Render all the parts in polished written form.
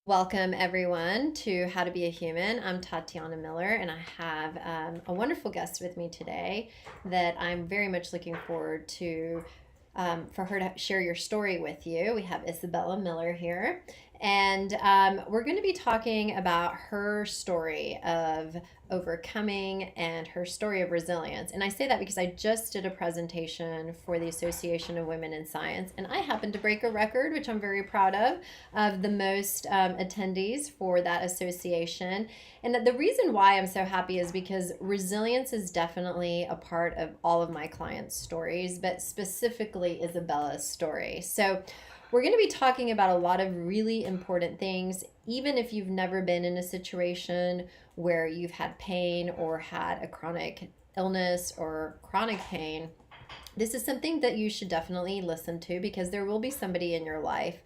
Welcome, everyone, to How to Be a Human. I'm Tatiana Miller, and I have a wonderful guest with me today that I'm very much looking forward to for her to share your story with you. We have Isabella Miller here, and we're going to be talking about her story of overcoming and her story of resilience. And I say that because I just did a presentation for the Association of Women in Science, and I happened to break a record, which I'm very proud of the most attendees for that association. And the reason why I'm so happy is because resilience is definitely a part of all of my clients' stories, but specifically Isabella's story. So we're going to be talking about a lot of really important things, even if you've never been in a situation where you've had pain or had a chronic illness or chronic pain. This is something that you should definitely listen to because there will be somebody in your life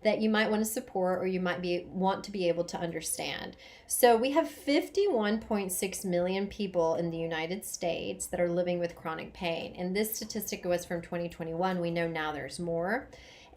that you might want to support or you might want to be able to understand. So we have 51.6 million people in the United States that are living with chronic pain. And this statistic was from 2021. We know now there's more.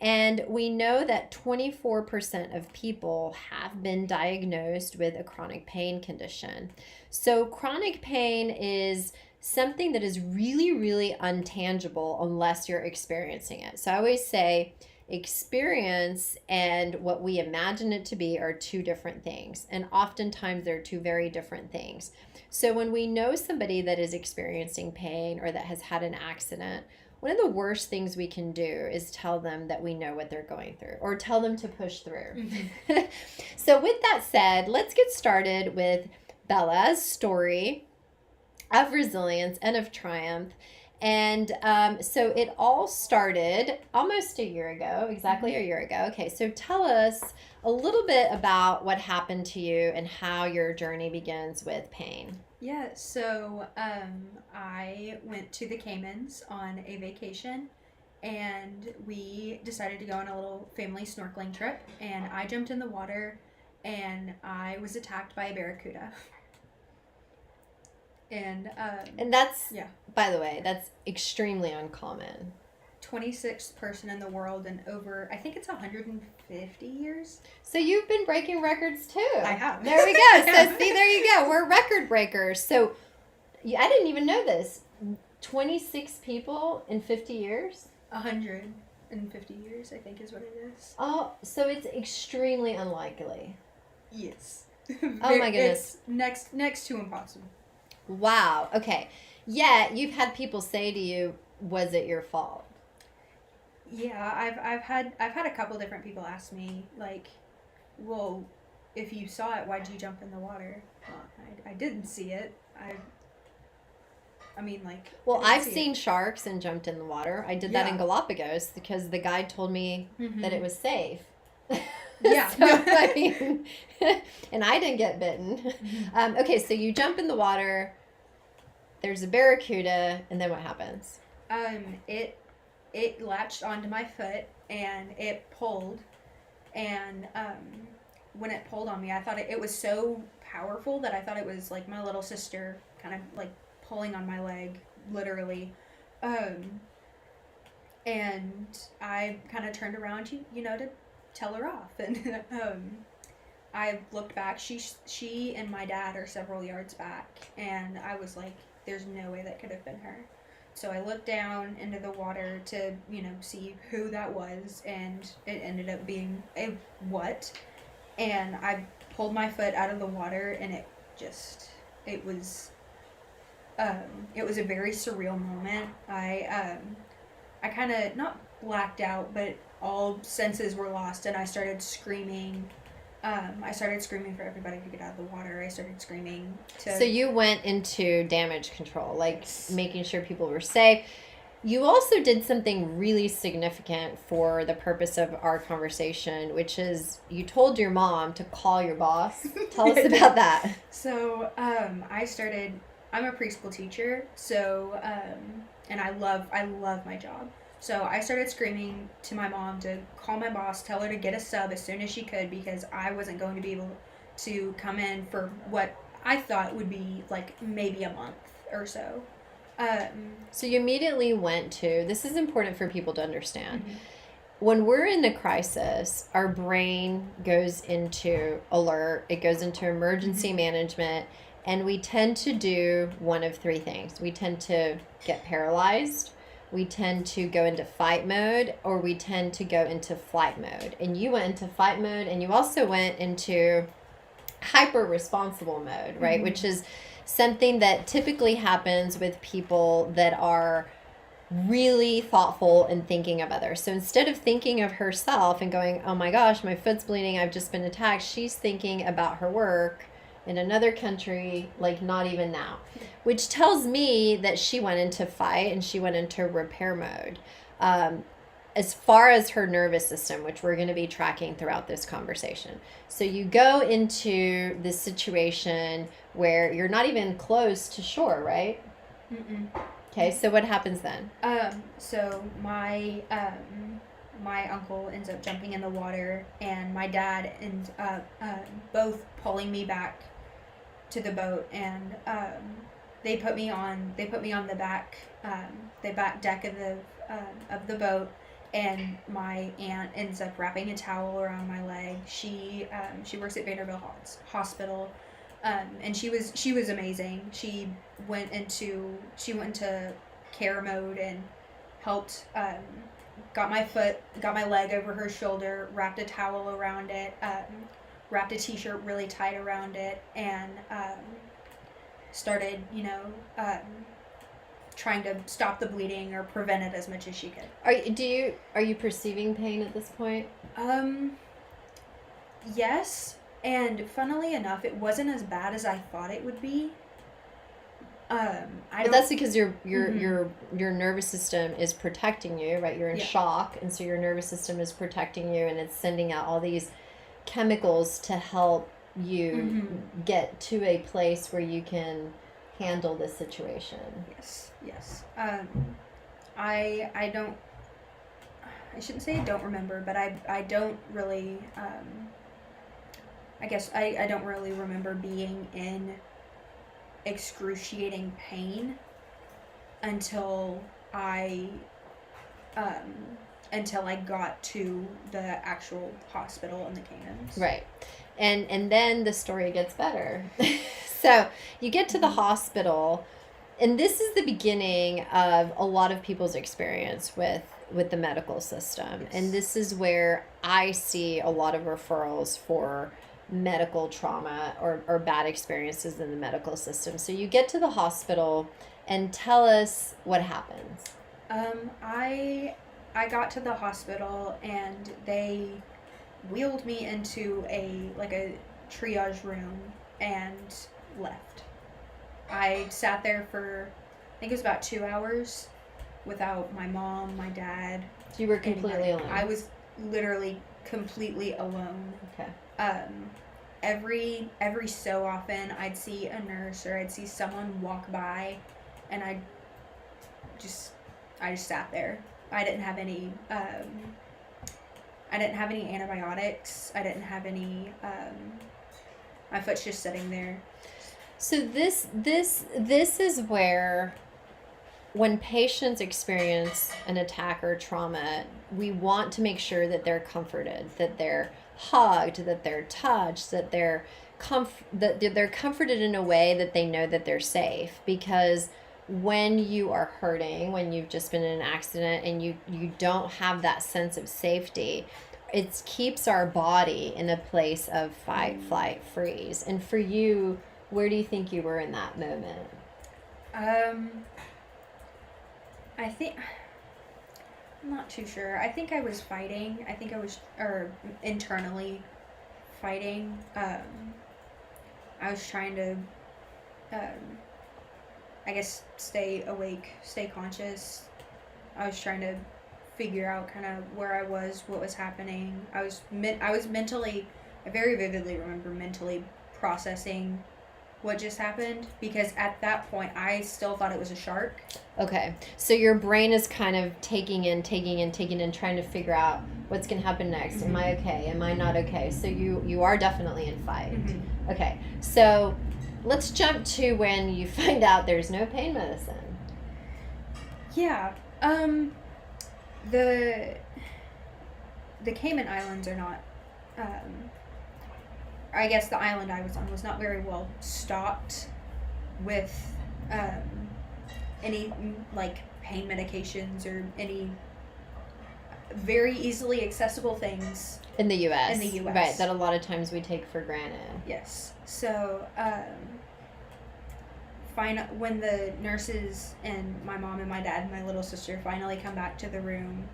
And we know that 24% of people have been diagnosed with a chronic pain condition. So chronic pain is something that is really, really untangible unless you're experiencing it. So I always say experience and what we imagine it to be are two different things. And oftentimes they're two very different things. So when we know somebody that is experiencing pain or that has had an accident, one of the worst things we can do is tell them that we know what they're going through or tell them to push through. Mm-hmm. So with that said, let's get started with Bella's story of resilience and of triumph. And so it all started almost a year ago, exactly a year ago. Okay, so tell us a little bit about what happened to you and how your journey begins with pain. Yeah, so I went to the Caymans on a vacation, and we decided to go on a little family snorkeling trip, and I jumped in the water, and I was attacked by a barracuda. And that's, yeah, by the way, that's extremely uncommon. 26th person in the world in over, I think it's 150 years. So you've been breaking records too. I have. There we go. So see, there you go. We're record breakers. So I didn't even know this. 26 people in 50 years? 150 years, I think is what it is. Oh, so it's extremely unlikely. Yes. Oh my goodness. It's next to impossible. Wow. Okay. Yeah, you've had people say to you, "Was it your fault?" Yeah, I've had a couple different people ask me like, "Well, if you saw it, why'd you jump in the water?" Well, I didn't see it. I mean, like. Well, I've seen sharks and jumped in the water. I did that in Galapagos because the guide told me that it was safe. Yeah. So, I mean, and I didn't get bitten. Mm-hmm. Okay, so you jump in the water. There's a barracuda, and then what happens? It latched onto my foot and it pulled, and when it pulled on me, I thought it was so powerful that I thought it was like my little sister kind of like pulling on my leg, literally, and I kind of turned around, to tell her off, and I looked back. She and my dad are several yards back, and I was like, there's no way that could have been her. So I looked down into the water to, see who that was, and it ended up being a what. And I pulled my foot out of the water, and it was a very surreal moment. I kind of not blacked out, but all senses were lost, and I started screaming. I started screaming for everybody to get out of the water. I started screaming to... So you went into damage control, like making sure people were safe. You also did something really significant for the purpose of our conversation, which is you told your mom to call your boss. Tell us about that. So I'm a preschool teacher, so, and I love my job. So I started screaming to my mom to call my boss, tell her to get a sub as soon as she could, because I wasn't going to be able to come in for what I thought would be like maybe a month or so. So you immediately went to, this is important for people to understand. Mm-hmm. when we're in a crisis, our brain goes into alert, it goes into emergency management, and we tend to do one of three things. We tend to get paralyzed, we tend to go into fight mode, or we tend to go into flight mode. And you went into fight mode, and you also went into hyper responsible mode, right? Which is something that typically happens with people that are really thoughtful and thinking of others. So instead of thinking of herself and going, oh my gosh, my foot's bleeding, I've just been attacked, she's thinking about her work in another country, like not even now, which tells me that she went into fight and she went into repair mode. As far as her nervous system, which we're going to be tracking throughout this conversation. So you go into this situation where you're not even close to shore, right? Okay, so what happens then? So my uncle ends up jumping in the water, and my dad ends up both pulling me back to the boat, and they put me on the back deck of the boat, and my aunt ends up wrapping a towel around my leg. She works at Vanderbilt Hospital. And she was amazing. She went into care mode and helped, got my leg over her shoulder, wrapped a towel around it, wrapped a t-shirt really tight around it, and started, trying to stop the bleeding or prevent it as much as she could. Are you perceiving pain at this point? Yes. And funnily enough, it wasn't as bad as I thought it would be. But that's because your nervous system is protecting you, right? You're in shock, and so your nervous system is protecting you, and it's sending out all these chemicals to help you get to a place where you can handle the situation. Yes. I shouldn't say I don't remember, but I don't really. I guess I don't really remember being in excruciating pain until I got to the actual hospital in the Caymans. Right. And then the story gets better. So you get to the hospital, and this is the beginning of a lot of people's experience with the medical system. Yes. And this is where I see a lot of referrals for medical trauma or bad experiences in the medical system. So you get to the hospital, and tell us what happens. I got to the hospital, and they wheeled me into a triage room and left. I sat there for, I think it was about 2 hours without my mom, my dad. So you were completely alone. I was literally completely alone. Okay. Every so often I'd see a nurse or I'd see someone walk by, and I just sat there. I didn't have any antibiotics. I didn't have any my foot's just sitting there. So this is where, when patients experience an attack or trauma, we want to make sure that they're comforted, that they're hugged, that they're touched, that they're comforted in a way that they know that they're safe. Because when you are hurting, when you've just been in an accident and you don't have that sense of safety, it keeps our body in a place of fight, flight, freeze. And for you, where do you think you were in that moment? I'm not too sure. I think I was fighting. I think I was, internally fighting. I was trying to, I guess, stay awake, stay conscious. I was trying to figure out kind of where I was, what was happening. I was mentally, I very vividly remember mentally processing what just happened, because at that point I still thought it was a shark. Okay, so your brain is kind of taking in, trying to figure out what's going to happen next. Am I okay? Am I not okay? So you are definitely in fight. Okay, so let's jump to when you find out there's no pain medicine. Yeah. the Cayman Islands are not. I guess the island I was on was not very well stocked with any like pain medications or any very easily accessible things in the U.S. In the U.S. Right, that a lot of times we take for granted. Yes. So, when the nurses and my mom and my dad and my little sister finally come back to the room,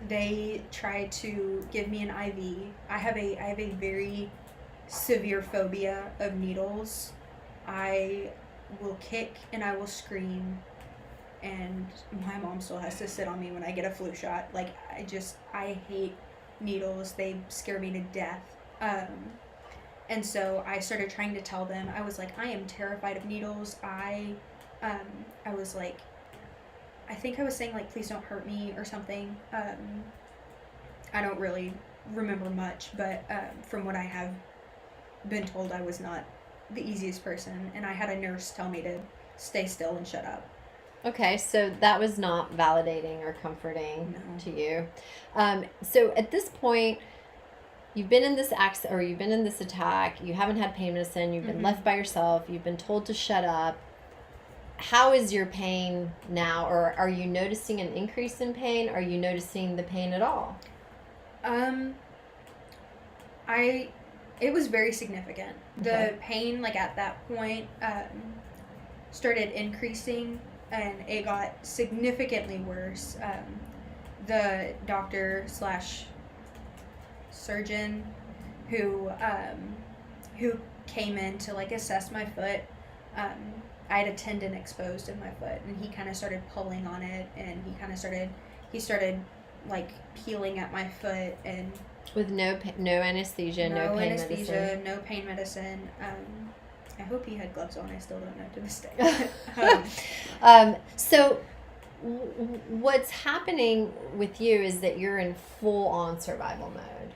they try to give me an IV. I have a very severe phobia of needles. I will kick and I will scream, and my mom still has to sit on me when I get a flu shot. Like, I hate needles. They scare me to death. And so I started trying to tell them, I was like, I am terrified of needles. I was like, I think I was saying, like, please don't hurt me or something. I don't really remember much, but from what I have been told, I was not the easiest person. And I had a nurse tell me to stay still and shut up. Okay, so that was not validating or comforting to you. So at this point, you've been in this accident, or you've been in this attack. You haven't had pain medicine. You've been left by yourself. You've been told to shut up. How is your pain now? Or are you noticing an increase in pain? Are you noticing the pain at all? It was very significant. The pain, like, at that point, started increasing, and it got significantly worse. The doctor / surgeon who came in to, like, assess my foot, I had a tendon exposed in my foot, and he kind of started pulling on it, and he started like peeling at my foot, and with no anesthesia, no pain medicine. No pain medicine. I hope he had gloves on. I still don't know to this day. So what's happening with you is that you're in full-on survival mode.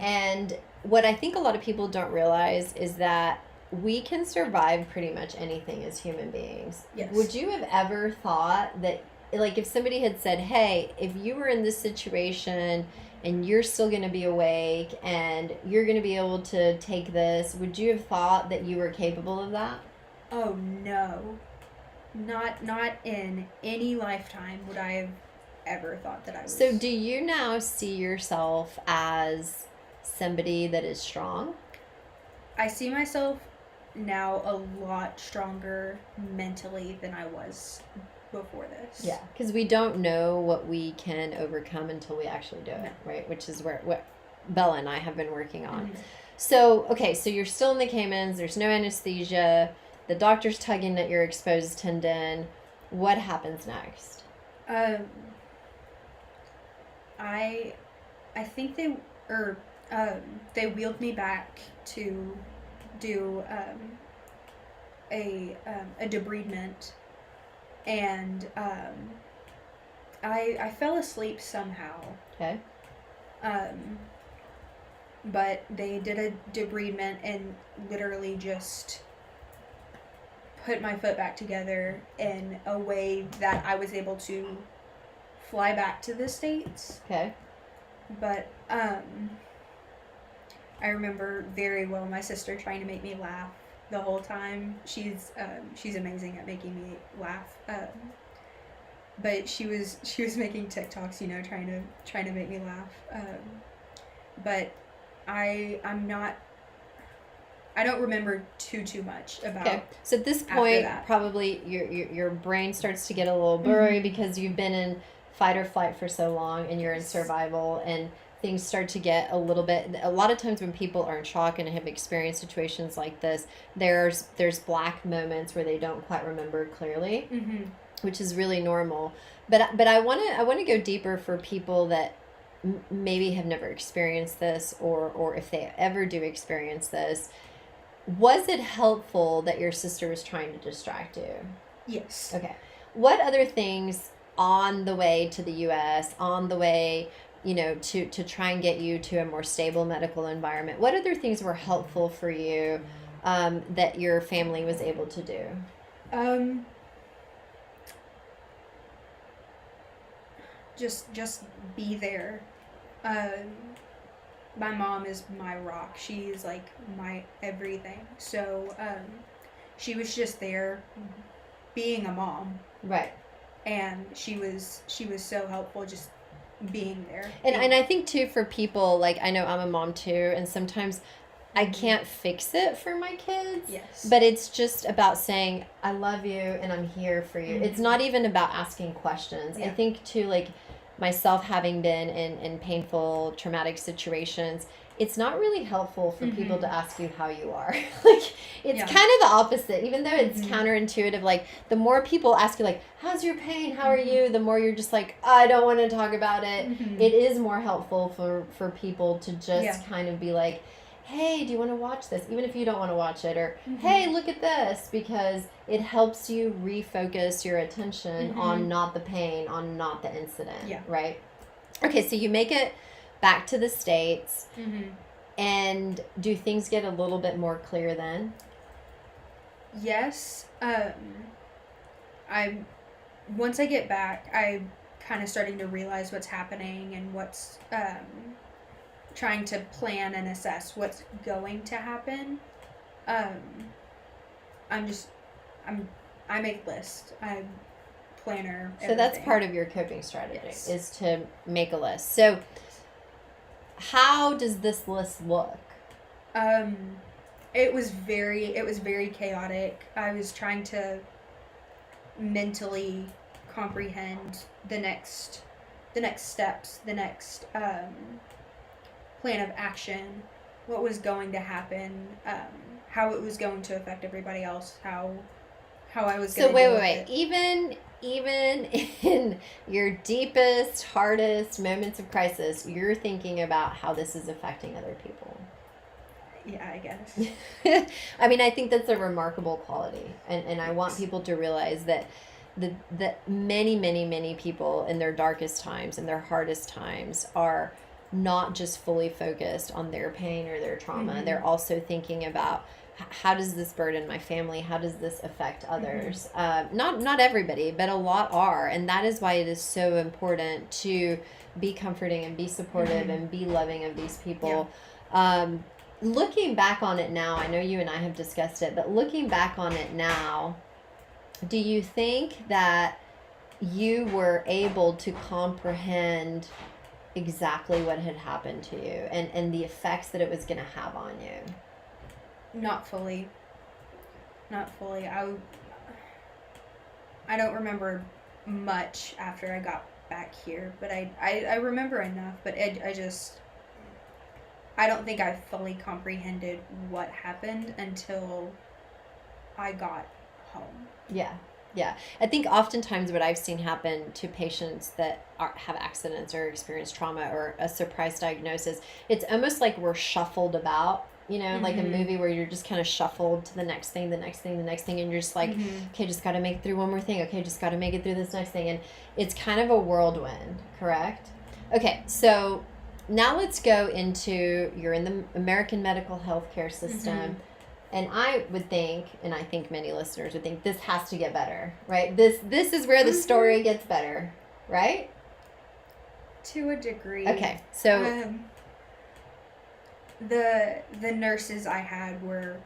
And what I think a lot of people don't realize is that we can survive pretty much anything as human beings. Yes. Would you have ever thought that, like, if somebody had said, hey, if you were in this situation and you're still going to be awake and you're going to be able to take this, would you have thought that you were capable of that? Oh, no. Not in any lifetime would I have ever thought that I was. So do you now see yourself as somebody that is strong? I see myself now a lot stronger mentally than I was before this. Yeah, because we don't know what we can overcome until we actually do it, right? Which is what Bella and I have been working on. So, okay, so you're still in the Caymans. There's no anesthesia. The doctor's tugging at your exposed tendon. What happens next? I think they wheeled me back to do a debridement, and I fell asleep somehow. Okay. But they did a debridement and literally just put my foot back together in a way that I was able to fly back to the States. Okay. But I remember very well my sister trying to make me laugh the whole time. She's amazing at making me laugh. But she was making TikToks, trying to make me laugh. But I don't remember too much about. Okay. So at this point, probably your brain starts to get a little blurry because you've been in fight or flight for so long, and you're in survival, and things start to get a little bit. A lot of times when people are in shock and have experienced situations like this, there's black moments where they don't quite remember clearly, which is really normal. But I want to go deeper for people that maybe have never experienced this, or if they ever do experience this. Was it helpful that your sister was trying to distract you? Yes. Okay. What other things on the way to the U.S., on the way, to try and get you to a more stable medical environment, what other things were helpful for you that your family was able to do? just be there. My mom is my rock. She is like my everything. So she was just there being a mom. Right. And she was so helpful just being there. And I think too, for people, like, I know I'm a mom too, and sometimes I can't fix it for my kids. Yes. But it's just about saying, I love you and I'm here for you. It's not even about asking questions. Yeah. I think too, like myself having been in painful, traumatic situations, it's not really helpful for people to ask you how you are. Like, it's kind of the opposite, even though it's counterintuitive. Like, the more people ask you, like, how's your pain? How are you? The more you're just like, I don't want to talk about it. It is more helpful for people to just kind of be like, hey, do you want to watch this? Even if you don't want to watch it. Or, hey, look at this. Because it helps you refocus your attention on not the pain, on not the incident. Yeah. Right? Okay, so you make it back to the States. And do things get a little bit more clear then? Yes. Once I get back, I'm kind of starting to realize what's happening and what's trying to plan and assess what's going to happen. I make lists. I'm planner. So that's part of your coping strategy, is to make a list. So how does this list look? It was very chaotic. I was trying to mentally comprehend the next steps, the next plan of action, what was going to happen, how it was going to affect everybody else, how I was going to wait. Even in your deepest, hardest moments of crisis, you're thinking about how this is affecting other people. Yeah, I guess. I mean, I think that's a remarkable quality. And I want people to realize that many people in their darkest times and their hardest times are not just fully focused on their pain or their trauma. They're also thinking about, how does this burden my family? How does this affect others? Not everybody, but a lot are. And that is why it is so important to be comforting and be supportive and be loving of these people. Yeah. Looking back on it now, I know you and I have discussed it, but looking back on it now, do you think that you were able to comprehend exactly what had happened to you and the effects that it was going to have on you? Not fully. I don't remember much after I got back here, but I remember enough, but I don't think I fully comprehended what happened until I got home. Yeah. I think oftentimes what I've seen happen to patients that have accidents or experience trauma or a surprise diagnosis, it's almost like we're shuffled about, like a movie where you're just kind of shuffled to the next thing, and you're just like, okay, just got to make it through one more thing. Okay, just got to make it through this next thing. And it's kind of a whirlwind, correct? Okay, so now let's go into, you're in the American medical healthcare system. And I would think, and I think many listeners would think, this has to get better, right? This is where the story gets better, right? To a degree. Okay, so the nurses I had were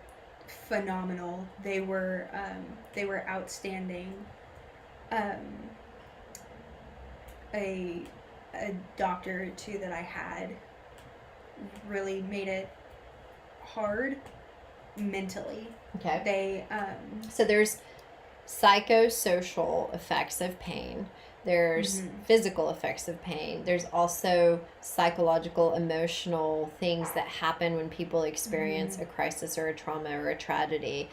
phenomenal. They were outstanding. A doctor or two that I had really made it hard mentally. Okay. They so there's psychosocial effects of pain. There's physical effects of pain. There's also psychological, emotional things that happen when people experience a crisis or a trauma or a tragedy.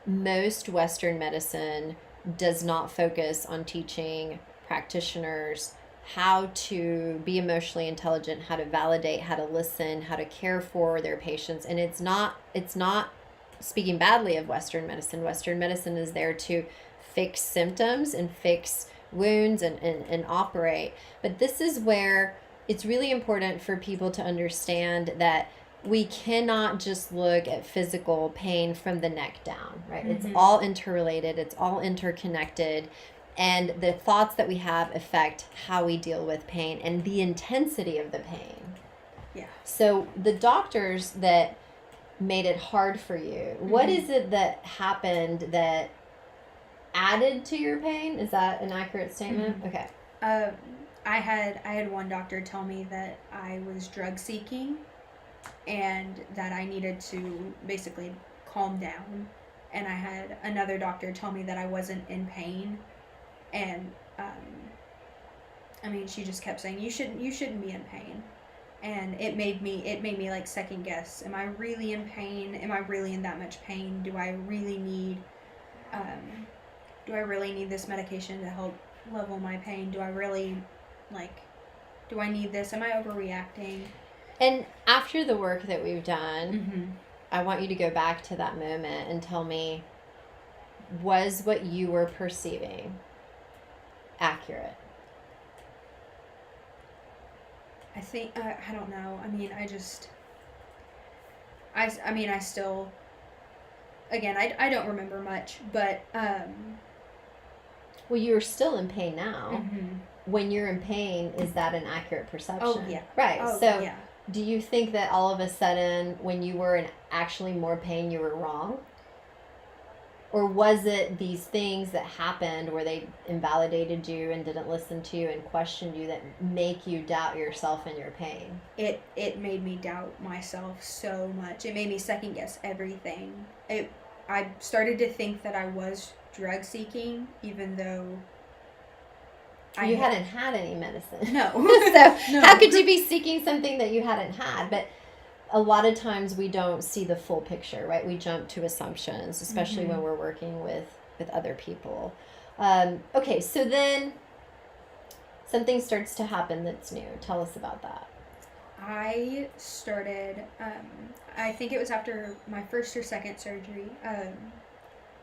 Most Western medicine does not focus on teaching practitioners how to be emotionally intelligent, how to validate, how to listen, how to care for their patients. And it's not speaking badly of Western medicine. Western medicine is there to fix symptoms and fix wounds and operate. But this is where it's really important for people to understand that we cannot just look at physical pain from the neck down, right? It's all interrelated. It's all interconnected. And the thoughts that we have affect how we deal with pain and the intensity of the pain. Yeah. So the doctors that made it hard for you, what Mm-hmm. is it that happened that added to your pain? Is that an accurate statement? Mm-hmm. Okay. I had one doctor tell me that I was drug seeking and that I needed to basically calm down. And I had another doctor tell me that I wasn't in pain. And I mean, she just kept saying you shouldn't be in pain. And it made me like second guess. Am I really in pain? Am I really in that much pain? Um, do I really need this medication to help level my pain? Do I really like do I need this? Am I overreacting? And after the work that we've done, Mm-hmm. I want you to go back to that moment and tell me, was what you were perceiving accurate? I think I don't know. I mean, I still again I don't remember much, but Well, you're still in pain now. mm-hmm. When you're in pain, is that an accurate perception? Oh yeah. Right. Oh So, yeah. do you think that all of a sudden, when you were in actually more pain, you were wrong? Or was it these things that happened where they invalidated you and didn't listen to you and questioned you that make you doubt yourself and your pain? It made me doubt myself so much. It made me second guess everything. I started to think that I was drug seeking, even though You hadn't had any medicine. no. So No. how could you be seeking something that you hadn't had? But a lot of times we don't see the full picture, right? We jump to assumptions, especially when we're working with other people. Okay, so then something starts to happen that's new. Tell us about that. I started, I think it was after my first or second surgery,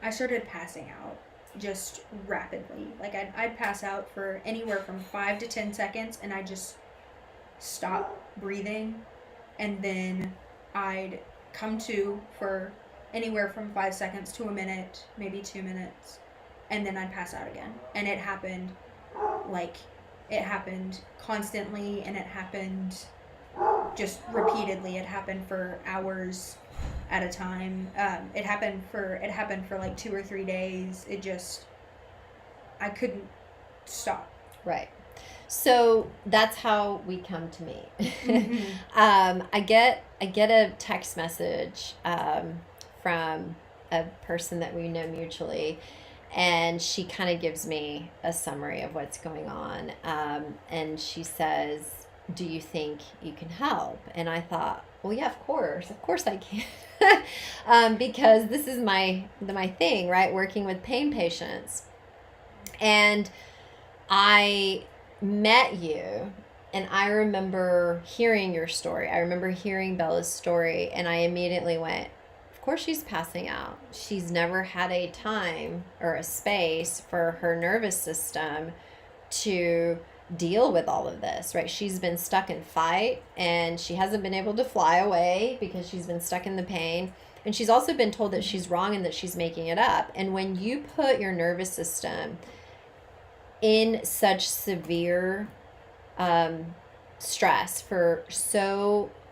I started passing out just rapidly. Like, I'd pass out for anywhere from 5 to 10 seconds, and I'd just stop breathing, and then I'd come to for anywhere from 5 seconds to a minute, maybe 2 minutes, and then I'd pass out again. And it happened, like, it happened constantly, and it happened just repeatedly. It happened for hours at a time. It happened for like 2 or 3 days. I couldn't stop. Right. So that's how we come to meet. Mm-hmm. I get a text message from a person that we know mutually, and she kind of gives me a summary of what's going on. And she says, "Do you think you can help?" And I thought, well, yeah, of course I can, because this is my thing, right? Working with pain patients, and I met you, and I remember hearing your story. I remember hearing Bella's story, and I immediately went, of course she's passing out. She's never had a time or a space for her nervous system to deal with all of this, right? She's been stuck in fight, and she hasn't been able to fly away because she's been stuck in the pain. And she's also been told that she's wrong and that she's making it up. And when you put your nervous system in such severe stress for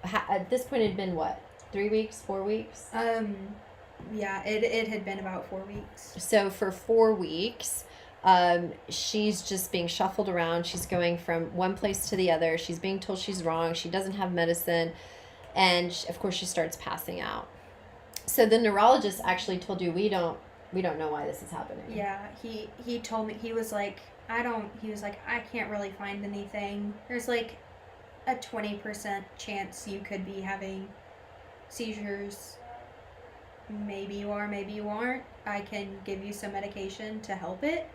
at this point it had been what, 3 weeks, 4 weeks? Yeah, it had been about 4 weeks. So for 4 weeks, she's just being shuffled around. She's going from one place to the other. She's being told she's wrong. She doesn't have medicine. And of course she starts passing out. So the neurologist actually told you, we don't know why this is happening. Yeah, he told me, he was like, I can't really find anything. There's like a 20% chance you could be having seizures. Maybe you are, maybe you aren't. I can give you some medication to help it,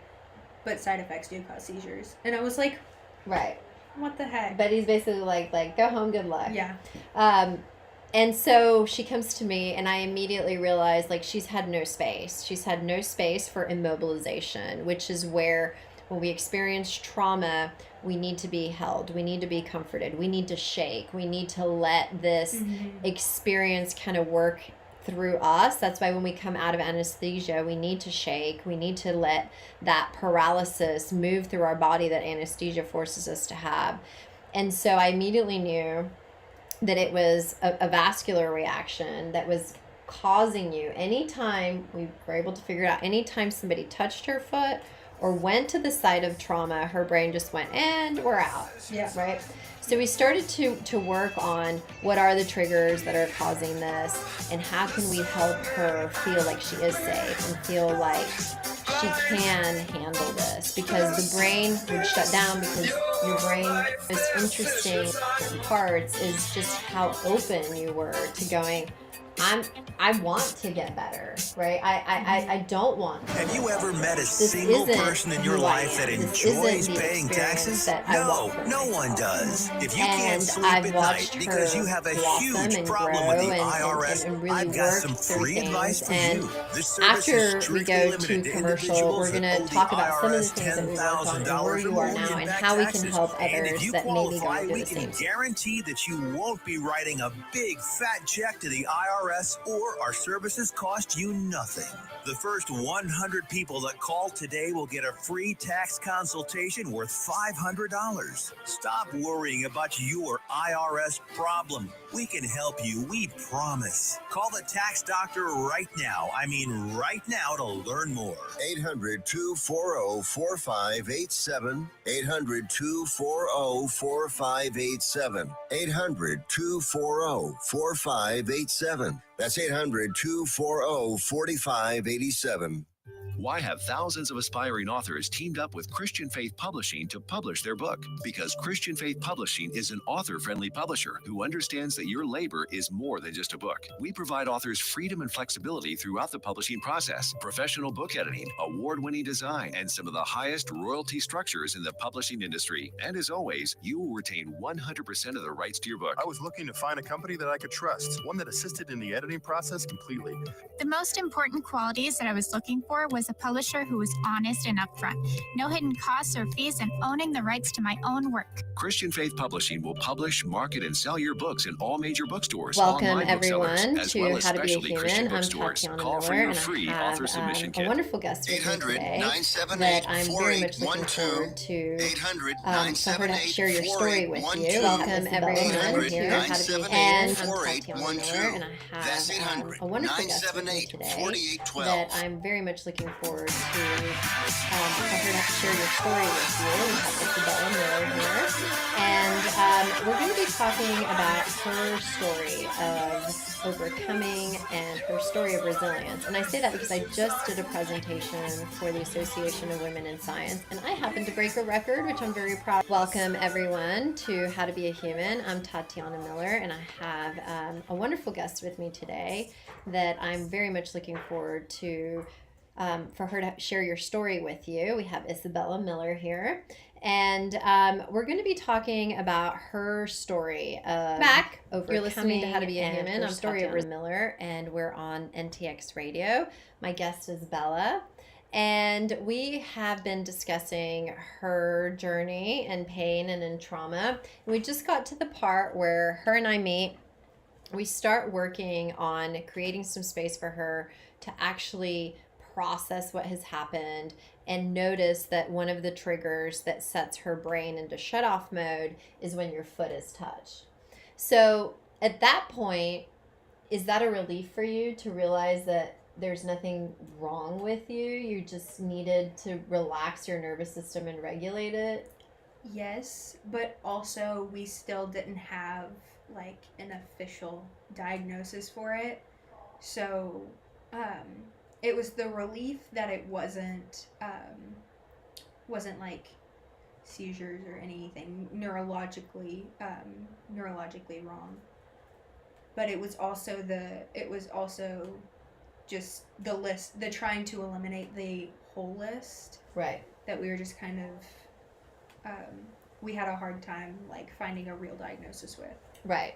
but side effects do cause seizures. And I was like, right, what the heck? but he's basically like go home, good luck. Yeah. And so she comes to me, and I immediately realized, like, she's had no space. She's had no space for immobilization, which is where, when we experience trauma, we need to be held. We need to be comforted. We need to shake. We need to let this experience kind of work through us. That's why when we come out of anesthesia, we need to shake. We need to let that paralysis move through our body that anesthesia forces us to have. And so I immediately knew that it was a vascular reaction that was causing you. Anytime we were able to figure it out, anytime somebody touched her foot or went to the site of trauma, her brain just went, and we're out. Yeah. Right? So we started to work on what are the triggers that are causing this, and how can we help her feel like she is safe and feel like she can handle this, because the brain would shut down, because your brain, most interesting parts is just how open you were to going, I want to get better, right? I don't want to. Have you ever met a single person in your life that enjoys paying taxes? No, no one does. If you can't sleep at night because you have a huge problem with the IRS, and really I've got some free advice for you. This service is after we strictly go to limited to commercial, we're individuals going that to owe the talk about some of the IRS things that we worked on and where $10,000 or you more are now, in and back how we can taxes. help And others if you that may be qualify, going through we the can same. guarantee that you won't be writing a big fat check to the IRS, or our services cost you nothing. The first 100 people that call today will get a free tax consultation worth $500. Stop worrying about your IRS problem. We can help you, we promise. Call the tax doctor right now. I mean right now, to learn more. 800-240-4587. 800-240-4587. 800-240-4587. That's 800-240-4587. Why have thousands of aspiring authors teamed up with Christian Faith Publishing to publish their book? Because Christian Faith Publishing is an author-friendly publisher who understands that your labor is more than just a book. We provide authors freedom and flexibility throughout the publishing process, professional book editing, award-winning design, and some of the highest royalty structures in the publishing industry. And as always, you will retain 100% of the rights to your book. I was looking to find a company that I could trust, one that assisted in the editing process completely. The most important qualities that I was looking for was a publisher who was honest and upfront, no hidden costs or fees, and owning the rights to my own work. Christian Faith Publishing will publish, market, and sell your books in all major bookstores, Welcome online everyone booksellers, as to well as How to Be a specialty Christian Human. I'm bookstores. Tatiana Call for Miller, your and free I have author submission a kit. wonderful guest with me today that I'm very much looking forward to for her to share your story with you. Welcome everyone to How to Be a Human. I'm Tatiana Miller, and I have a wonderful guest with me today that I'm very much looking forward to for her to share your story with you. We have Tatiana Miller here, and we're going to be talking about her story of overcoming and her story of resilience. And I say that because I just did a presentation for the Association of Women in Science, and I happened to break a record, which I'm very proud of. Welcome everyone to How to Be a Human. I'm Tatiana Miller, and I have a wonderful guest with me today that I'm very much looking forward to for her to share your story with you. We have Isabella Miller here, and we're going to be talking about her story of You're listening to How to Be a Human. I'm Tatiana Miller, and we're on NTX Radio. My guest is Bella, and we have been discussing her journey in pain and in trauma. We just got to the part where her and I meet. We start working on creating some space for her to actually process what has happened and notice that one of the triggers that sets her brain into shut-off mode is when your foot is touched. So at that point, is that a relief for you to realize that there's nothing wrong with you? You just needed to relax your nervous system and regulate it? Yes, but also we still didn't have like an official diagnosis for it. So it was the relief that it wasn't like seizures or anything neurologically wrong. But it was also just the trying to eliminate the whole list. Right. That we were just kind of we had a hard time like finding a real diagnosis with. Right.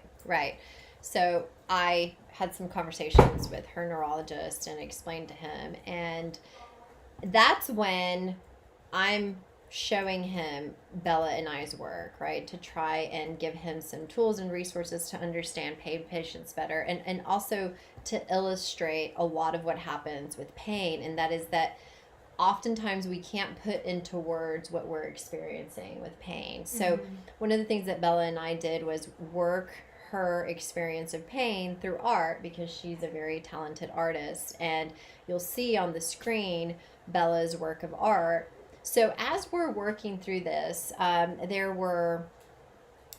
So I had some conversations with her neurologist and explained to him, and that's when I'm showing him Bella and I's work, right? To try and give him some tools and resources to understand pain patients better, and also to illustrate a lot of what happens with pain. And that is that oftentimes we can't put into words what we're experiencing with pain. So one of the things that Bella and I did was work her experience of pain through art, because she's a very talented artist, and you'll see on the screen Bella's work of art. So as we're working through this, there were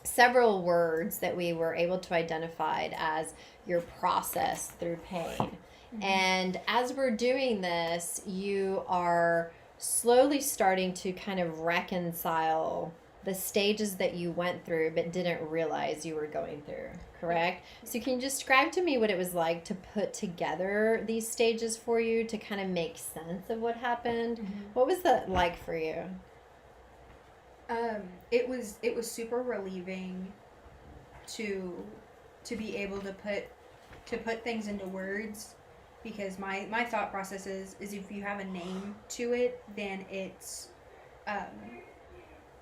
several words that we were able to identify as your process through pain. And as we're doing this, you are slowly starting to kind of reconcile the stages that you went through but didn't realize you were going through, correct? So can you describe to me what it was like to put together these stages for you to kind of make sense of what happened? What was that like for you? It was super relieving to be able to put things into words, because my thought process is if you have a name to it, then it's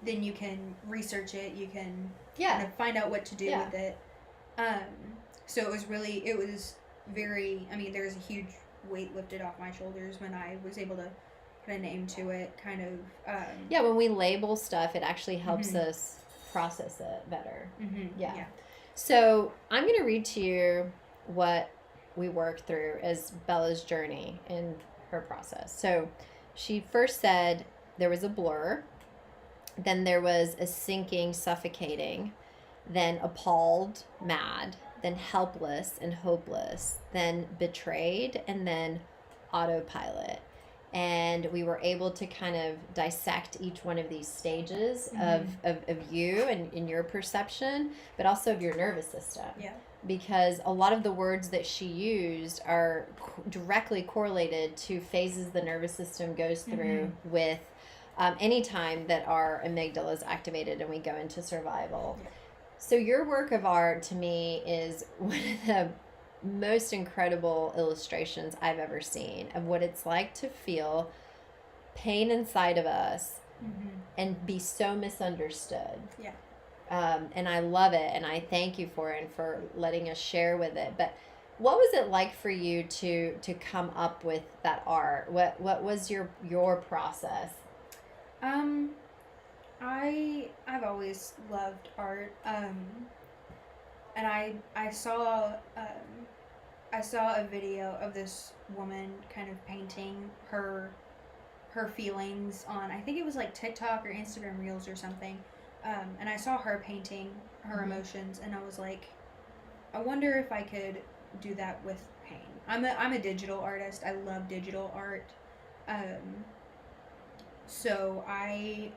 then you can research it, you can kind of find out what to do with it. So it was very, I mean, there's a huge weight lifted off my shoulders when I was able to put a name to it, kind of. When we label stuff, it actually helps us process it better. Yeah. So I'm going to read to you what we worked through as Bella's journey in her process. So she first said there was a blur, then there was a sinking, suffocating, then appalled, mad, then helpless and hopeless, then betrayed, and then autopilot. And we were able to kind of dissect each one of these stages of you and in your perception, but also of your nervous system. Yeah. Because a lot of the words that she used are directly correlated to phases the nervous system goes through with any time that our amygdala is activated and we go into survival. Yeah. So your work of art, to me, is one of the most incredible illustrations I've ever seen of what it's like to feel pain inside of us and be so misunderstood. Yeah. And I love it, and I thank you for it and for letting us share with it. But what was it like for you to come up with that art? What was your process? I've always loved art, and I saw a video of this woman kind of painting her feelings on, I think it was like TikTok or Instagram Reels or something, and I saw her painting her emotions, and I was like, I wonder if I could do that with pain. I'm a digital artist. I love digital art. So I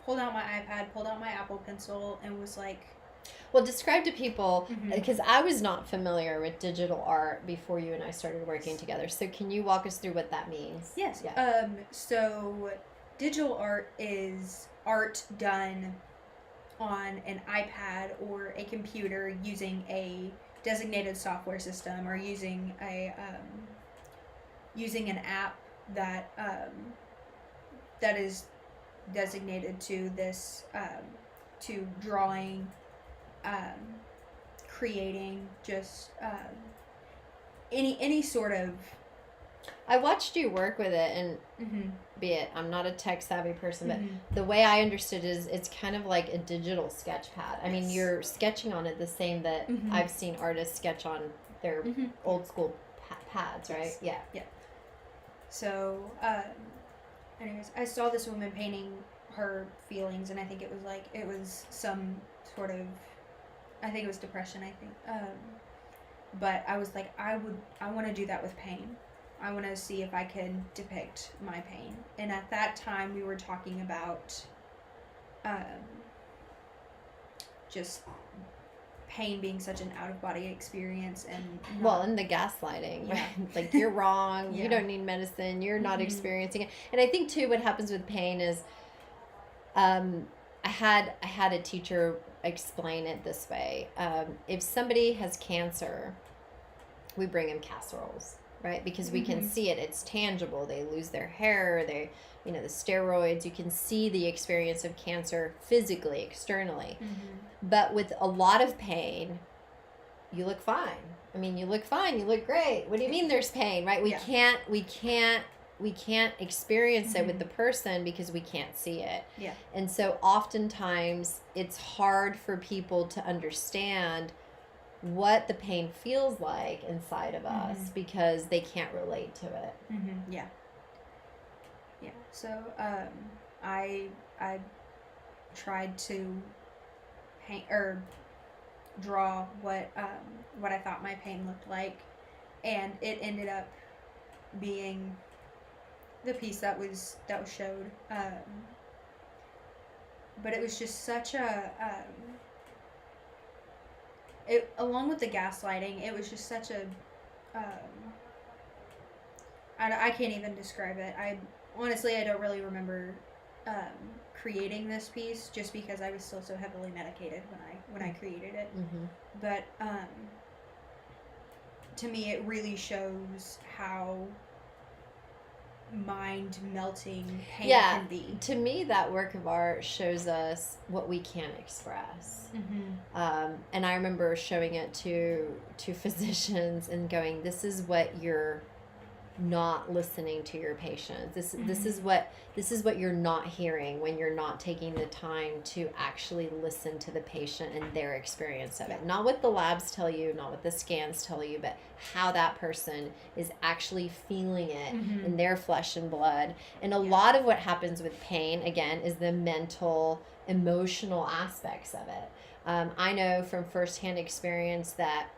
pulled out my iPad, pulled out my Apple Pencil, and was like... Well, describe to people, because I was not familiar with digital art before you and I started working together. So can you walk us through what that means? Yes. Yeah. So digital art is art done on an iPad or a computer using a designated software system, or using an app that that is designated to this to drawing, creating, just any sort of... I watched you work with it, and be it, I'm not a tech savvy person, but the way I understood is it's kind of like a digital sketch pad. I mean, you're sketching on it the same that I've seen artists sketch on their old school pads, right? Yes. Yeah. So, anyways, I saw this woman painting her feelings, and I think it was some sort of, I think it was depression, I think. But I was like, I want to do that with pain. I want to see if I can depict my pain. And at that time, we were talking about just pain being such an out-of-body experience, and and the gaslighting, right? Like, you're wrong, you don't need medicine, you're not experiencing it. And I think too, what happens with pain is, I had a teacher explain it this way: if somebody has cancer, we bring them casseroles. right? Because we can see it. It's tangible. They lose their hair. They, the steroids. You can see the experience of cancer physically, externally. But with a lot of pain, you look fine. I mean, you look fine. You look great. What do you mean there's pain, right? We can't experience it with the person because we can't see it. Yeah. And so oftentimes it's hard for people to understand what the pain feels like inside of us because they can't relate to it. Yeah. Yeah. So I tried to paint or draw what I thought my pain looked like, and it ended up being the piece that was showed. But it was just such a it, along with the gaslighting, it was just such a I can't even describe it. I don't really remember creating this piece just because I was still so heavily medicated when I created it. But to me, it really shows how mind melting pain can be. To me, that work of art shows us what we can't express. And I remember showing it to physicians and going, "This is what you're not listening to your patients. This is what you're not hearing when you're not taking the time to actually listen to the patient and their experience of it. Not what the labs tell you, not what the scans tell you, but how that person is actually feeling it in their flesh and blood." And a lot of what happens with pain, again, is the mental, emotional aspects of it. I know from firsthand experience that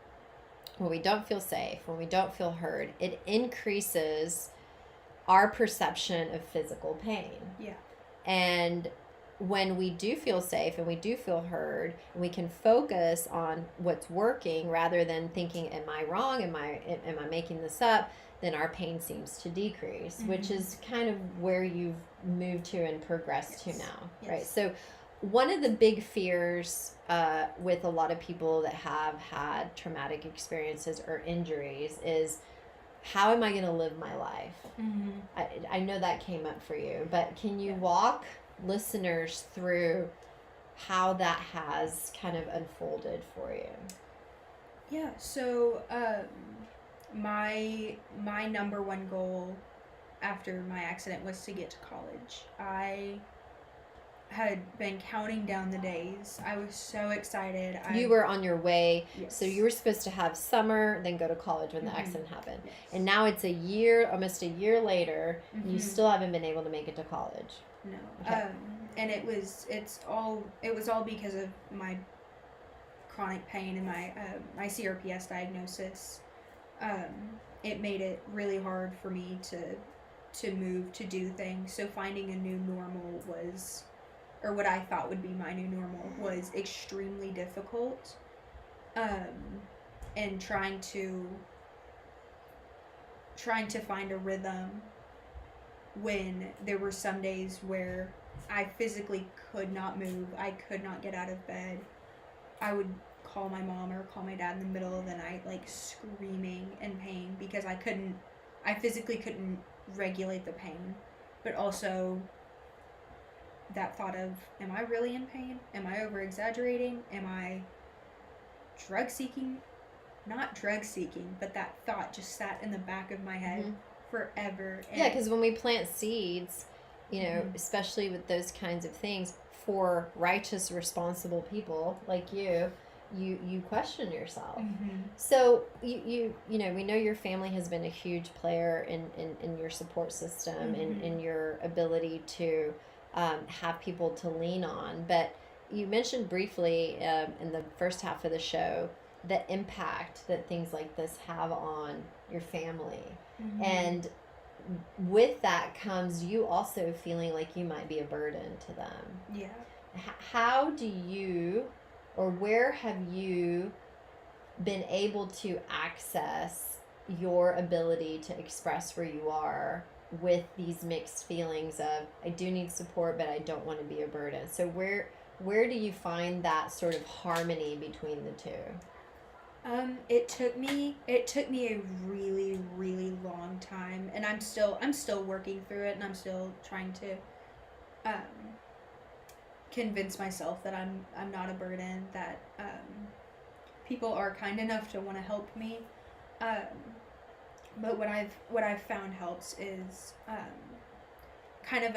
when we don't feel safe, when we don't feel heard, it increases our perception of physical pain. Yeah. And when we do feel safe and we do feel heard, and we can focus on what's working rather than thinking, am I wrong? Am I making this up? Then our pain seems to decrease, which is kind of where you've moved to and progressed to now, right? So one of the big fears with a lot of people that have had traumatic experiences or injuries is, how am I going to live my life? I know that came up for you, but can you walk listeners through how that has kind of unfolded for you? Yeah, so my number one goal after my accident was to get to college. I had been counting down the days. I was so excited. You were on your way. Yes. So you were supposed to have summer, then go to college when the accident happened. Yes. And now it's almost a year later, and you still haven't been able to make it to college. No. Okay. And it was all because of my chronic pain and my CRPS diagnosis. It made it really hard for me to move, to do things. So finding a new normal was, or what I thought would be my new normal, was extremely difficult. And trying to find a rhythm when there were some days where I physically could not move. I could not get out of bed. I would call my mom or call my dad in the middle of the night, like screaming in pain because I physically couldn't regulate the pain. But also that thought of, am I really in pain? Am I over exaggerating? Am I drug seeking? Not drug seeking, but that thought just sat in the back of my head forever. And because when we plant seeds, especially with those kinds of things, for righteous, responsible people like you question yourself. So you we know your family has been a huge player in your support system and in your ability to have people to lean on. But you mentioned briefly in the first half of the show the impact that things like this have on your family. And with that comes you also feeling like you might be a burden to them. Yeah. How do you, or where have you been able to access your ability to express where you are with these mixed feelings of, I do need support, but I don't want to be a burden? So where do you find that sort of harmony between the two? It took me a really, really long time, and I'm still working through it, and I'm still trying to um, convince myself that I'm not a burden, that people are kind enough to want to help me. Um, but what I've found helps is kind of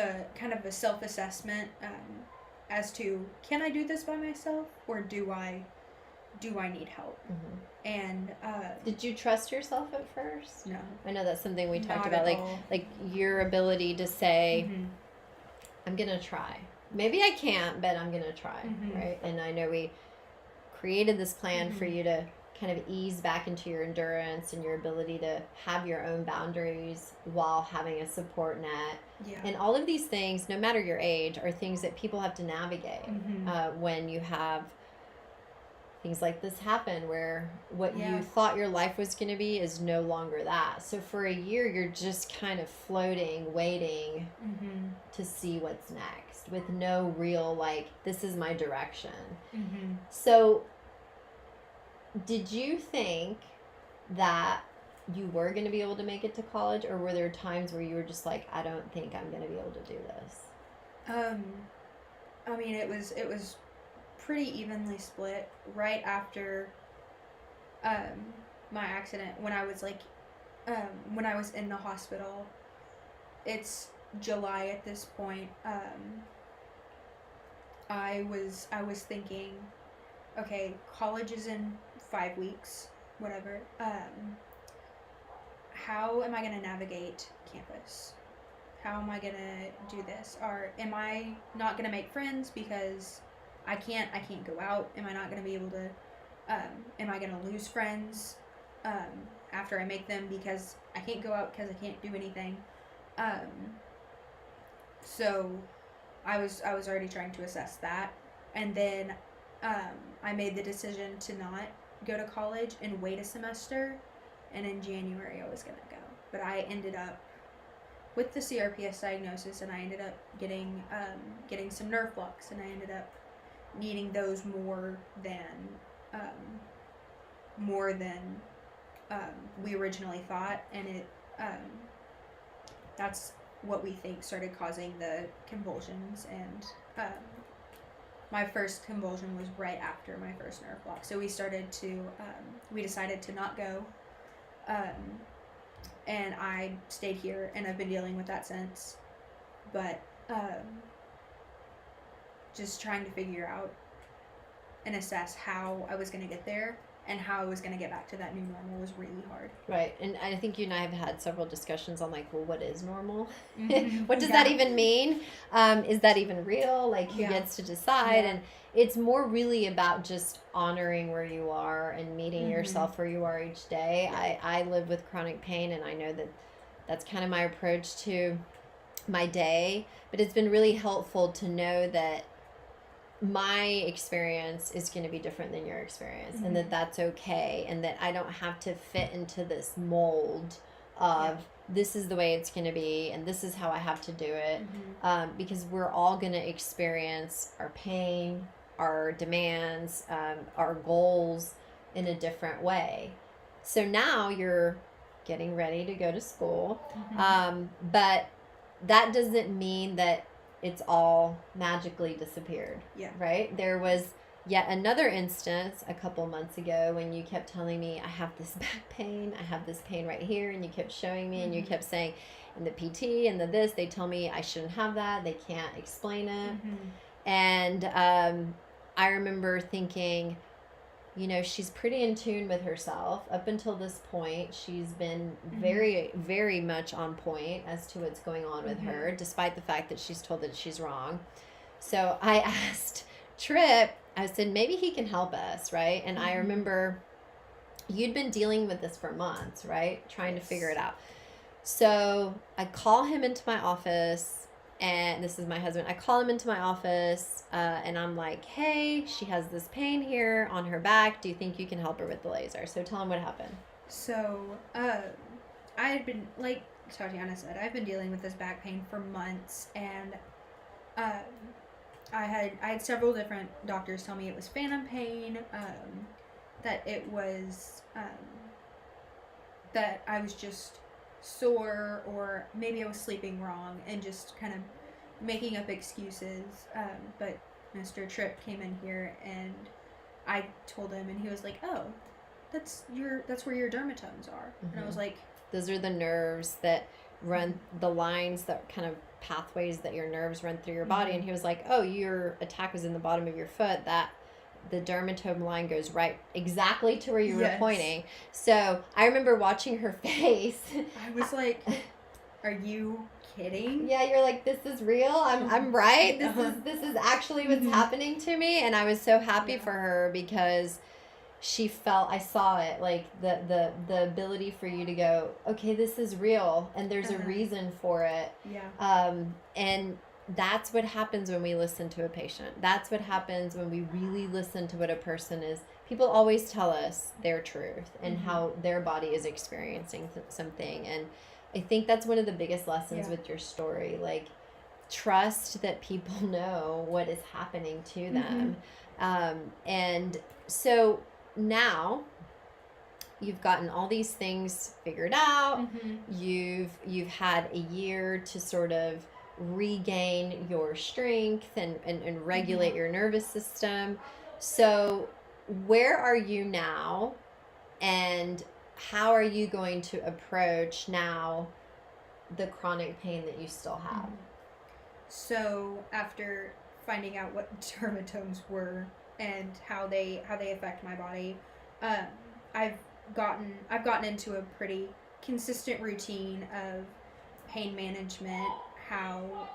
a self assessment as to, can I do this by myself, or do I need help? And Did you trust yourself at first? no, I know that's something we talked not about, at all. like your ability to say, Mhm. I'm gonna try. Maybe I can't, but I'm gonna try, Mhm. right? And I know we created this plan for Mhm. you to kind of ease back into your endurance and your ability to have your own boundaries while having a support net. Yeah. And all of these things, no matter your age, are things that people have to navigate Mhm. when you have things like this happen, where what Yeah. you thought your life was going to be is no longer that. So for a year, you're just kind of floating, waiting Mhm. to see what's next with no real, like, this is my direction. Mhm. So did you think that you were going to be able to make it to college, or were there times where you were just like, I don't think I'm going to be able to do this? I mean, it was pretty evenly split right after my accident, when I was like when I was in the hospital. It's July at this point. I was thinking, okay, college is in 5 weeks, whatever. How am I gonna navigate campus? How am I gonna do this? Or am I not gonna make friends because I can't go out? Am I not gonna be able to? Am I gonna lose friends after I make them because I can't go out because I can't do anything? So I was already trying to assess that, and then I made the decision to not go to college and wait a semester, and in January I was gonna go, but I ended up with the CRPS diagnosis, and I ended up getting some nerve blocks, and I ended up needing those um, more than we originally thought, and that's what we think started causing the convulsions. And my first convulsion was right after my first nerve block, so we decided to not go, and I stayed here, and I've been dealing with that since. But just trying to figure out and assess how I was going to get there and how I was going to get back to that new normal was really hard. Right. And I think you and I have had several discussions on, like, well, what is normal? Mhm. What does that even mean? Is that even real? Like, who Yeah. gets to decide? Yeah. And it's more really about just honoring where you are and meeting yourself where you are each day. Yeah. I live with chronic pain, and I know that that's kind of my approach to my day. But it's been really helpful to know that my experience is going to be different than your experience, and that that's okay, and that I don't have to fit into this mold of this is the way it's going to be and this is how I have to do it, because we're all going to experience our pain, our demands, our goals in a different way. So now you're getting ready to go to school, but that doesn't mean that it's all magically disappeared. Yeah. Right? There was yet another instance a couple months ago when you kept telling me, I have this back pain, I have this pain right here, and you kept showing me, and you kept saying, in the PT and the this, they tell me I shouldn't have that, they can't explain it. And I remember thinking, you know, she's pretty in tune with herself. Up until this point, she's been very, very much on point as to what's going on with her, despite the fact that she's told that she's wrong. So I asked Trip, I said, maybe he can help us, right? And I remember you'd been dealing with this for months, right? Trying to figure it out. So I call him into my office, and this is my husband. I call him into my office, and I'm like, hey, she has this pain here on her back. Do you think you can help her with the laser? So tell him what happened. So, I had been, like Tatiana said, I've been dealing with this back pain for months, and I had several different doctors tell me it was phantom pain, that it was that I was just sore, or maybe I was sleeping wrong and just kind of making up excuses. But Mr. Tripp came in here and I told him, and he was like, "Oh, that's where your dermatomes are." And I was like, those are the nerves that run the lines, that kind of pathways that your nerves run through your body. And he was like, "Oh, your attack was in the bottom of your foot. That the dermatome line goes right exactly to where you were pointing." So I remember watching her face. I was like, "Are you kidding?" Yeah, you're like, "This is real. I'm right. This is actually what's happening to me." And I was so happy for her, because she felt, I saw it, like the ability for you to go, okay, this is real, and there's a reason for it. And that's what happens when we listen to a patient. That's what happens when we really listen to what a person is. People always tell us their truth and how their body is experiencing something. And I think that's one of the biggest lessons with your story. Like, trust that people know what is happening to them. And so now you've gotten all these things figured out. You've had a year to sort of regain your strength and regulate your nervous system. So where are you now, and how are you going to approach now the chronic pain that you still have? So after finding out what dermatomes were and how they affect my body, I've gotten into a pretty consistent routine of pain management, how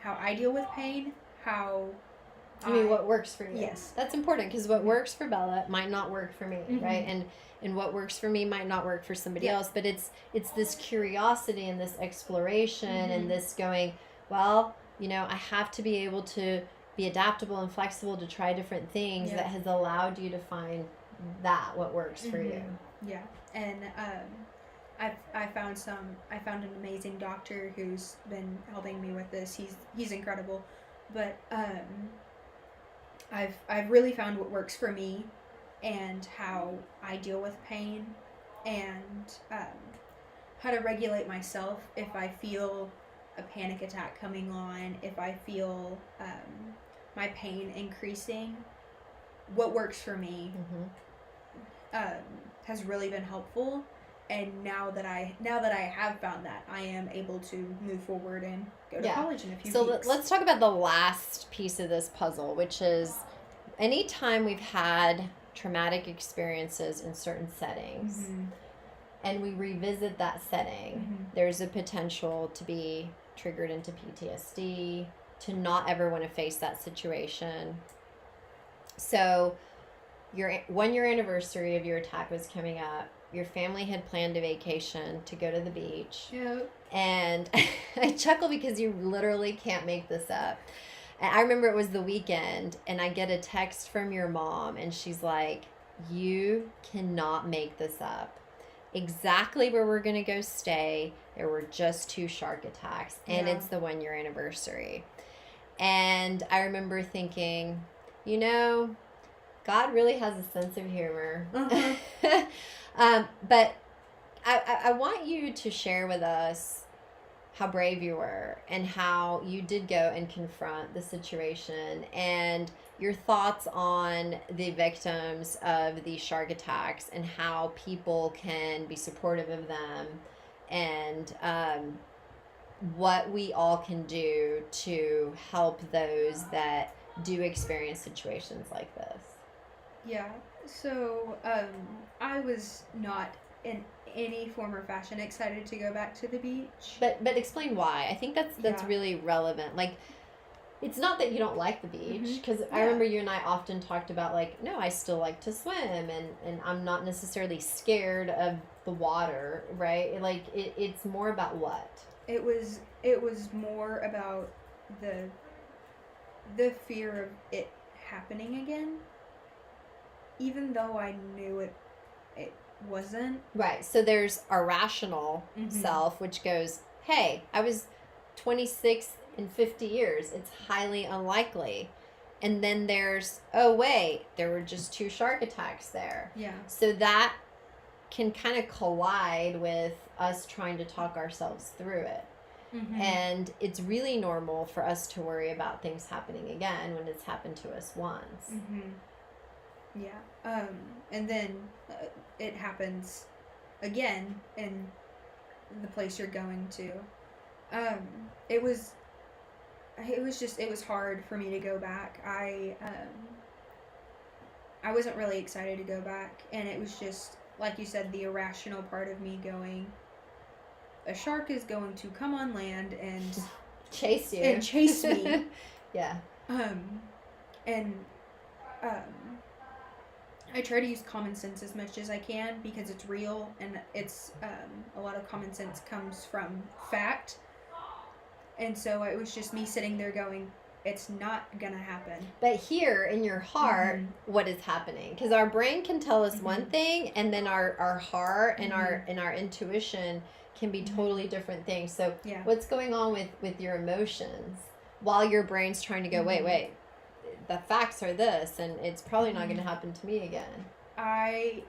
I deal with pain, how I mean, what works for you. Yes. That's important, because what works for Bella might not work for me, right? And what works for me might not work for somebody else. But it's this curiosity and this exploration and this going, well, I have to be able to be adaptable and flexible to try different things that has allowed you to find that what works for you. Yeah. And I found an amazing doctor who's been helping me with this. He's incredible. But I've really found what works for me and how I deal with pain, and how to regulate myself if I feel a panic attack coming on, if I feel my pain increasing. What works for me has really been helpful. And now that I have found that, I am able to move forward and go to college in a few weeks. So let's talk about the last piece of this puzzle, which is anytime we've had traumatic experiences in certain settings and we revisit that setting, there's a potential to be triggered into PTSD, to not ever want to face that situation. So your 1 year anniversary of your attack was coming up. Your family had planned a vacation to go to the beach. Yep. And I chuckle because you literally can't make this up. And I remember it was the weekend, and I get a text from your mom, and she's like, "You cannot make this up. Exactly where we're going to go stay, there were just 2 shark attacks, and it's the 1 year anniversary." And I remember thinking, God really has a sense of humor. But I want you to share with us how brave you were and how you did go and confront the situation, and your thoughts on the victims of these shark attacks and how people can be supportive of them, and what we all can do to help those that do experience situations like this. Yeah. So I was not in any form or fashion excited to go back to the beach. But explain why. I think that's really relevant. Like, it's not that you don't like the beach, because I remember you and I often talked about, like, no, I still like to swim, and I'm not necessarily scared of the water, right? Like, it's more about what? It was more about the fear of it happening again, even though I knew it wasn't. Right. So there's our rational self, which goes, hey, I was 26 in 50 years. It's highly unlikely. And then there's, oh, wait, there were just 2 shark attacks there. Yeah. So that can kind of collide with us trying to talk ourselves through it. Mm-hmm. And it's really normal for us to worry about things happening again when it's happened to us once. Mm-hmm. Yeah. And then it happens again in the place you're going to. It was hard for me to go back. I wasn't really excited to go back, and it was just, like you said, the irrational part of me going, a shark is going to come on land and chase you. And chase me. Yeah. I try to use common sense as much as I can because it's real, and it's a lot of common sense comes from fact. And so it was just me sitting there going, it's not gonna happen. But here in your heart, what is happening? Because our brain can tell us one thing, and then our heart and our intuition can be totally different things. So what's going on with your emotions while your brain's trying to go, wait, the facts are this, and it's probably not going to happen to me again. I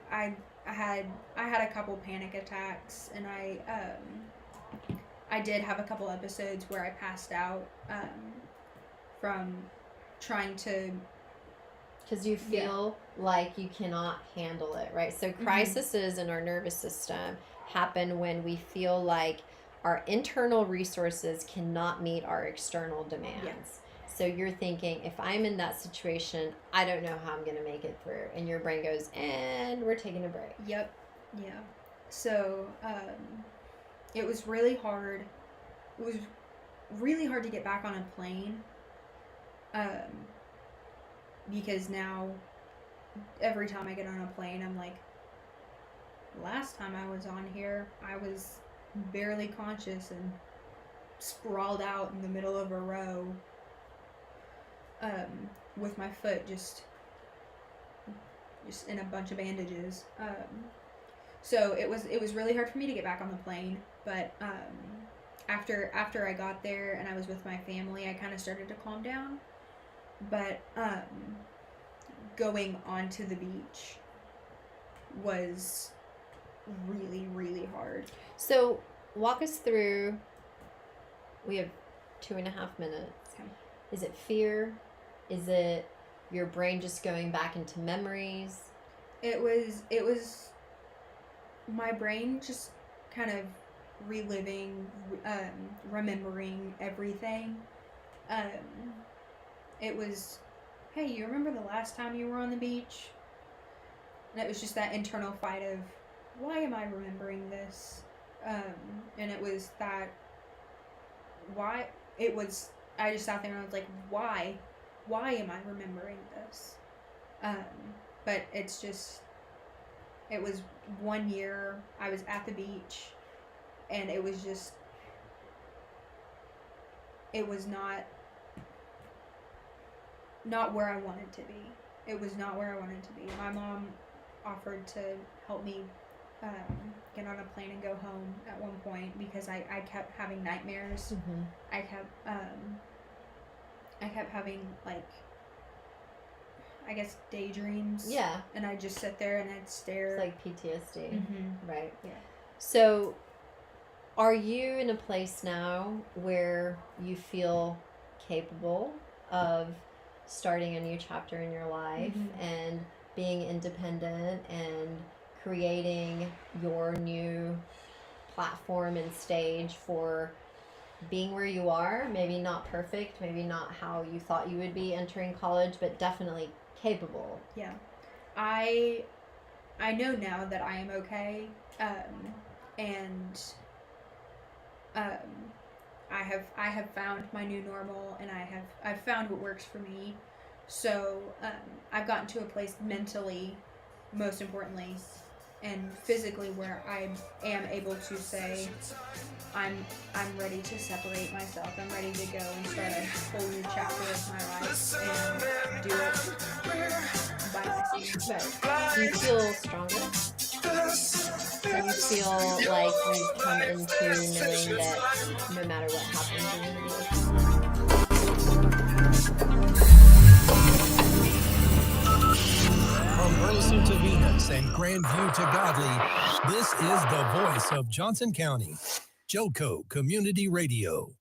had a couple panic attacks, and I did have a couple episodes where I passed out from trying to, because you feel like you cannot handle it, right? So crises in our nervous system happen when we feel like our internal resources cannot meet our external demands. Yes. So you're thinking, if I'm in that situation, I don't know how I'm going to make it through. And your brain goes, and we're taking a break. Yep. Yeah. So it was really hard. It was really hard to get back on a plane. Because now every time I get on a plane, I'm like, last time I was on here, I was barely conscious and sprawled out in the middle of a row, with my foot just in a bunch of bandages. So it was really hard for me to get back on the plane, but after I got there and I was with my family, I kind of started to calm down. But going onto the beach was really, really hard. So walk us through. We have 2.5 minutes. Okay. Is it fear? Is it your brain just going back into memories? It was my brain just kind of reliving, remembering everything. It was, hey, you remember the last time you were on the beach? And it was just that internal fight of, why am I remembering this? And it was that, why, it was, I just sat there and I was like, why am I remembering this? But it's just, it was 1 year, I was at the beach, and it was just, it was not where I wanted to be. It was not where I wanted to be. My mom offered to help me get on a plane and go home at one point because I kept having nightmares. Mm-hmm. I kept having, like, I guess daydreams. Yeah. And I'd just sit there and I'd stare. It's like PTSD. Mm-hmm. Right. Yeah. So are you in a place now where you feel capable of starting a new chapter in your life and being independent and creating your new platform and stage for being where you are? Maybe not perfect, maybe not how you thought you would be entering college, but definitely capable. Yeah. I know now that I am okay, and I have found my new normal, and I've found what works for me. So I've gotten to a place mentally, most importantly, and physically where I am able to say, I'm ready to separate myself. I'm ready to go and start a whole new chapter of my life and do it by myself. Right. Do you feel stronger? Do you feel like you've come into knowing that no matter what happens, you're going to be okay? Grandview to Godly, this is the voice of Johnson County, Joco Community Radio.